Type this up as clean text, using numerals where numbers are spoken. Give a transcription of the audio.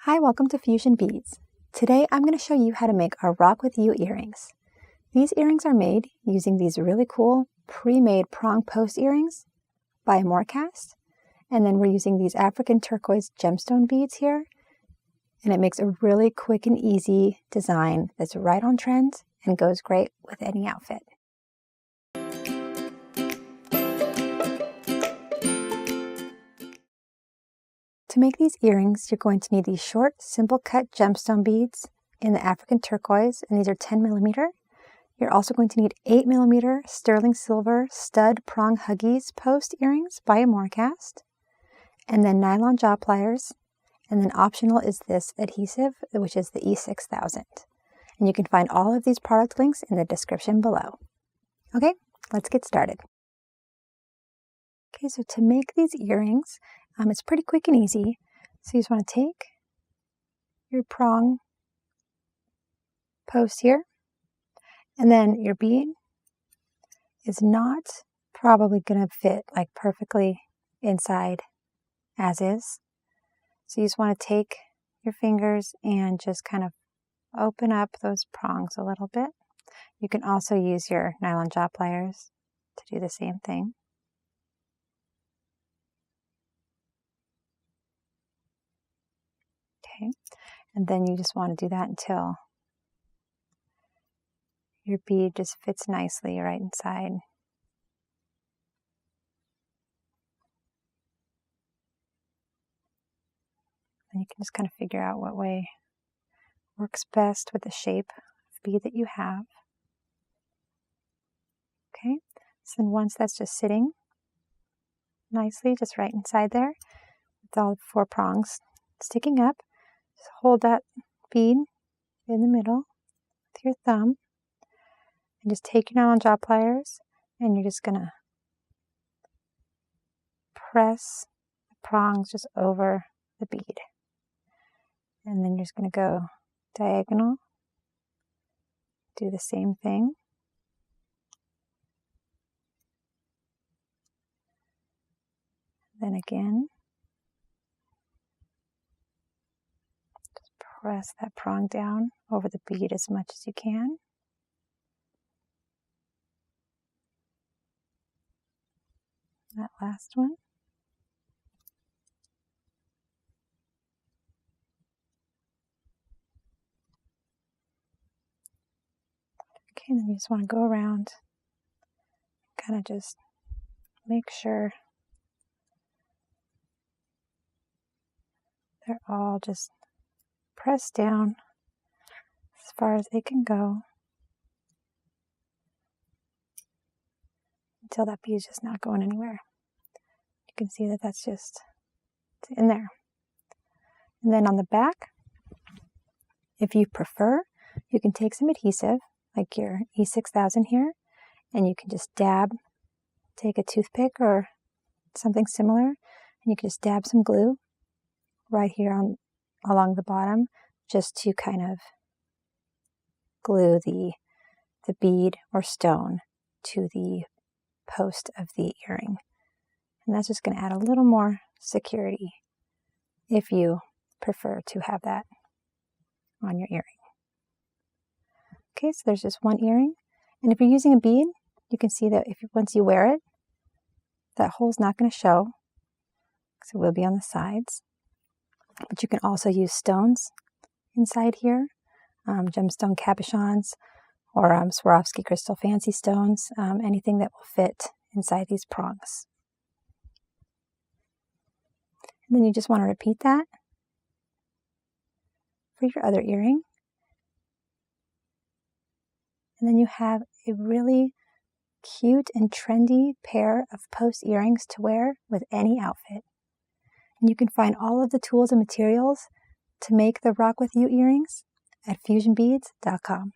Hi, welcome to Fusion Beads. Today I'm going to show you how to make our Rock With You earrings. These earrings are made using these really cool pre-made prong post earrings by Amoracast. And then we're using these African turquoise gemstone beads here. And it makes a really quick and easy design that's right on trend and goes great with any outfit. To make these earrings, you're going to need these short, simple cut gemstone beads in the African turquoise, and these are 10 millimeter. You're also going to need 8 millimeter sterling silver stud prong Huggies post earrings by Amoracast, and then nylon jaw pliers, and then optional is this adhesive, which is the E6000. And you can find all of these product links in the description below. Okay, let's get started. Okay, so to make these earrings, it's pretty quick and easy. So you just want to take your prong post here, and then your bead is not probably going to fit like perfectly inside as is. So you just want to take your fingers and just kind of open up those prongs a little bit. You can also use your nylon jaw pliers to do the same thing. Okay, and then you just want to do that until your bead just fits nicely right inside. And you can just kind of figure out what way works best with the shape of bead that you have. Okay, so then once that's just sitting nicely, just right inside there, with all 4 prongs sticking up, just hold that bead in the middle with your thumb, and just take your nylon jaw pliers, and you're just gonna press the prongs just over the bead. And then you're just going to go diagonal, do the same thing. Then again, just press that prong down over the bead as much as you can. That last one. Okay, and then you just want to go around, kind of just make sure they're all just pressed down as far as they can go until that bead is just not going anywhere. You can see that that's just in there. And then on the back, if you prefer, you can take some adhesive, like your E6000 here, and you can just dab, take a toothpick or something similar, and you can just dab some glue right here along the bottom, just to kind of glue the bead or stone to the post of the earring. And that's just going to add a little more security if you prefer to have that on your earring. Okay, so there's just one earring, and if you're using a bead, you can see that once you wear it, that hole's not going to show, because it will be on the sides. But you can also use stones inside here, gemstone cabochons, or Swarovski crystal fancy stones, anything that will fit inside these prongs. And then you just want to repeat that for your other earring. And then you have a really cute and trendy pair of post earrings to wear with any outfit. And you can find all of the tools and materials to make the Rock With You earrings at fusionbeads.com.